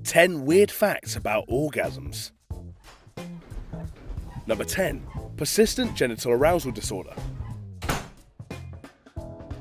10 weird facts about orgasms. Number 10. Persistent genital arousal disorder.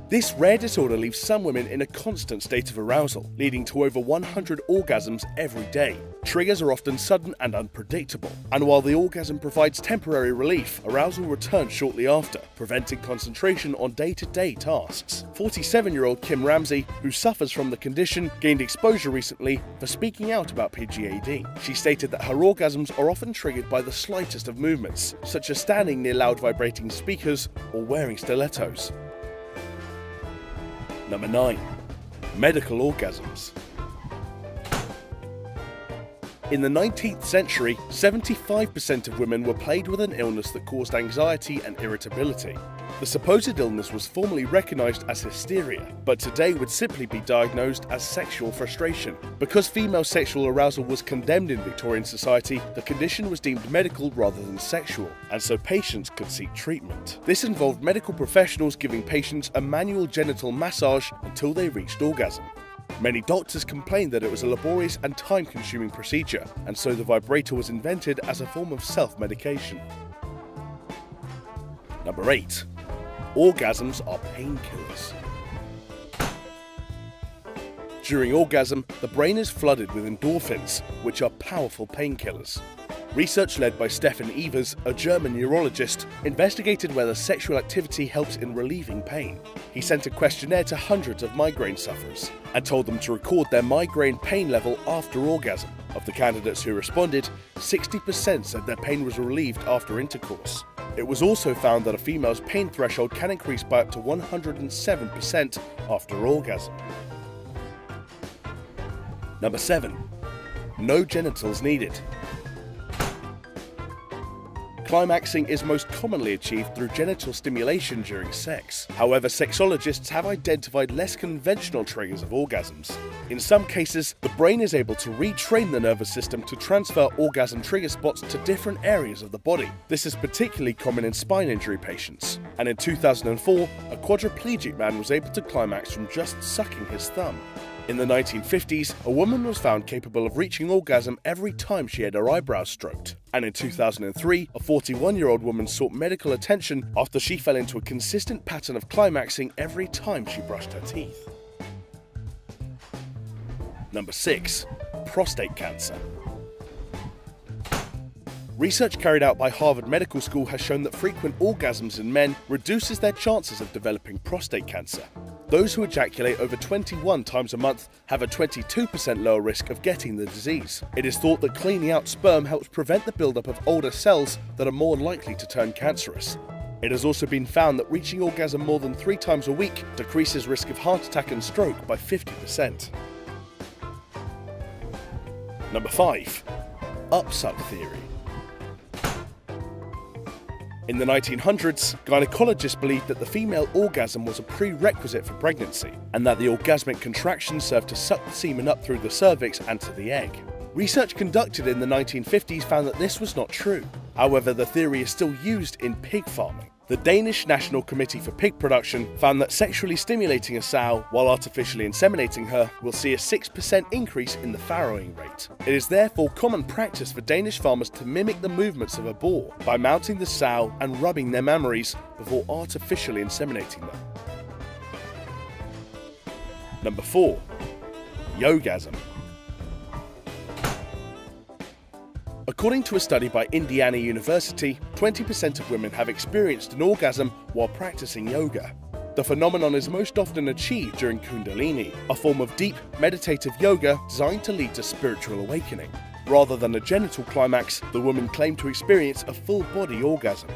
This rare disorder leaves some women in a constant state of arousal, leading to over 100 orgasms every day. Triggers are often sudden and unpredictable, and while the orgasm provides temporary relief, arousal returns shortly after, preventing concentration on day-to-day tasks. 47-year-old Kim Ramsey, who suffers from the condition, gained exposure recently for speaking out about PGAD. She stated that her orgasms are often triggered by the slightest of movements, such as standing near loud vibrating speakers or wearing stilettos. Number 9. Medical orgasms. In the 19th century, 75% of women were plagued with an illness that caused anxiety and irritability. The supposed illness was formerly recognized as hysteria, but today would simply be diagnosed as sexual frustration. Because female sexual arousal was condemned in Victorian society, the condition was deemed medical rather than sexual, and so patients could seek treatment. This involved medical professionals giving patients a manual genital massage until they reached orgasm. Many doctors complained that it was a laborious and time-consuming procedure, and so the vibrator was invented as a form of self-medication. Number 8. Orgasms are painkillers. During orgasm, the brain is flooded with endorphins, which are powerful painkillers. Research led by Stefan Evers, a German neurologist, investigated whether sexual activity helps in relieving pain. He sent a questionnaire to hundreds of migraine sufferers and told them to record their migraine pain level after orgasm. Of the candidates who responded, 60% said their pain was relieved after intercourse. It was also found that a female's pain threshold can increase by up to 107% after orgasm. Number 7. No genitals needed. Climaxing is most commonly achieved through genital stimulation during sex. However, sexologists have identified less conventional triggers of orgasms. In some cases, the brain is able to retrain the nervous system to transfer orgasm trigger spots to different areas of the body. This is particularly common in spine injury patients. And in 2004, a quadriplegic man was able to climax from just sucking his thumb. In the 1950s, a woman was found capable of reaching orgasm every time she had her eyebrows stroked. And in 2003, a 41-year-old woman sought medical attention after she fell into a consistent pattern of climaxing every time she brushed her teeth. Number 6. Prostate cancer. Research carried out by Harvard Medical School has shown that frequent orgasms in men reduces their chances of developing prostate cancer. Those who ejaculate over 21 times a month have a 22% lower risk of getting the disease. It is thought that cleaning out sperm helps prevent the buildup of older cells that are more likely to turn cancerous. It has also been found that reaching orgasm more than 3 times a week decreases risk of heart attack and stroke by 50%. Number 5. Upsuck theory. In the 1900s, gynecologists believed that the female orgasm was a prerequisite for pregnancy, and that the orgasmic contraction served to suck the semen up through the cervix and to the egg. Research conducted in the 1950s found that this was not true. However, the theory is still used in pig farming. The Danish National Committee for Pig Production found that sexually stimulating a sow while artificially inseminating her will see a 6% increase in the farrowing rate. It is therefore common practice for Danish farmers to mimic the movements of a boar by mounting the sow and rubbing their mammaries before artificially inseminating them. Number 4. Yogasm. According to a study by Indiana University, 20% of women have experienced an orgasm while practicing yoga. The phenomenon is most often achieved during Kundalini, a form of deep, meditative yoga designed to lead to spiritual awakening. Rather than a genital climax, the women claim to experience a full-body orgasm.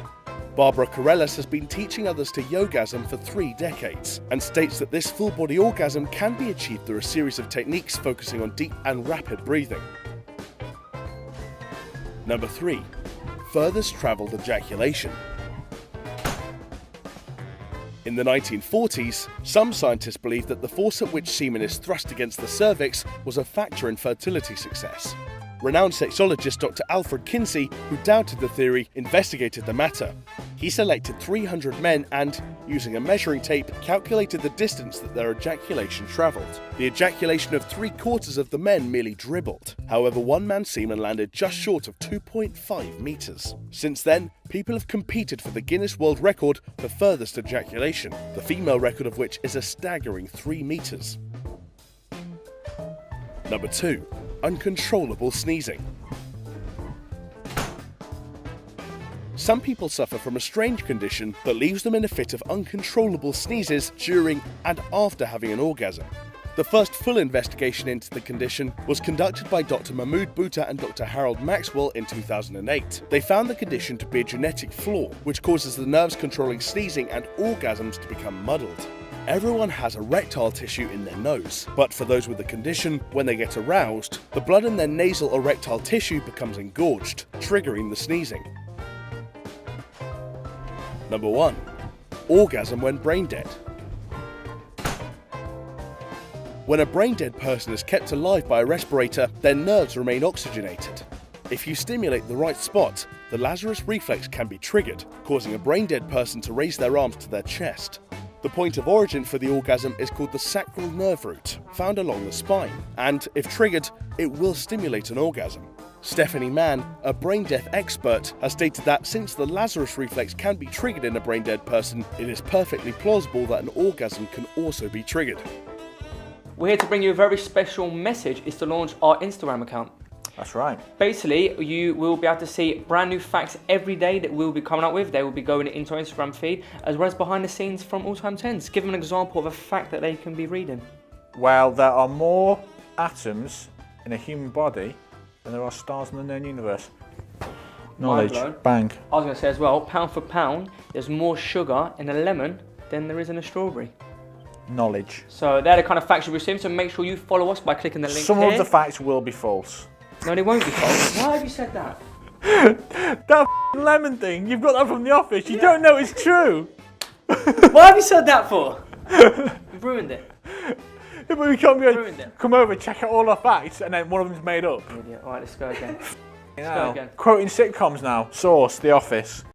Barbara Corellis has been teaching others to yogasm for 3 decades and states that this full-body orgasm can be achieved through a series of techniques focusing on deep and rapid breathing. Number 3. Furthest travelled ejaculation. In the 1940s, some scientists believed that the force at which semen is thrust against the cervix was a factor in fertility success. Renowned sexologist Dr. Alfred Kinsey, who doubted the theory, investigated the matter. He selected 300 men and, using a measuring tape, calculated the distance that their ejaculation travelled. The ejaculation of 3/4 of the men merely dribbled. However, one man's semen landed just short of 2.5 metres. Since then, people have competed for the Guinness World Record for furthest ejaculation, the female record of which is a staggering 3 metres. Number 2. Uncontrollable sneezing. Some people suffer from a strange condition that leaves them in a fit of uncontrollable sneezes during and after having an orgasm. The first full investigation into the condition was conducted by Dr. Mahmoud Bouta and Dr. Harold Maxwell in 2008. They found the condition to be a genetic flaw, which causes the nerves controlling sneezing and orgasms to become muddled. Everyone has erectile tissue in their nose, but for those with the condition, when they get aroused, the blood in their nasal erectile tissue becomes engorged, triggering the sneezing. Number 1. Orgasm when brain dead. When a brain-dead person is kept alive by a respirator, their nerves remain oxygenated. If you stimulate the right spot, the Lazarus reflex can be triggered, causing a brain-dead person to raise their arms to their chest. The point of origin for the orgasm is called the sacral nerve root, found along the spine, and, if triggered, it will stimulate an orgasm. Stephanie Mann, a brain death expert, has stated that since the Lazarus reflex can be triggered in a brain-dead person, it is perfectly plausible that an orgasm can also be triggered. We're here to bring you a very special message. It's to launch our Instagram account. That's right. Basically, you will be able to see brand new facts every day that we'll be coming up with. They will be going into our Instagram feed, as well as behind the scenes from All Time 10s. Give them an example of a fact that they can be reading. Well, there are more atoms in a human body than there are stars in the known universe. Knowledge. Bang. I was going to say as well, pound for pound, there's more sugar in a lemon than there is in a strawberry. Knowledge. So they're the kind of facts you'll receive, so make sure you follow us by clicking the link Some here. of the facts will be false. No, they won't be false. Why have you said that? That lemon thing, you've got that from the office. You don't know it's true. What have you said that for? You've ruined it. Yeah, but we can't come over, check out all our facts, and then one of them's made up. Idiot. All right, let's go again. Quoting sitcoms now. Source, The Office.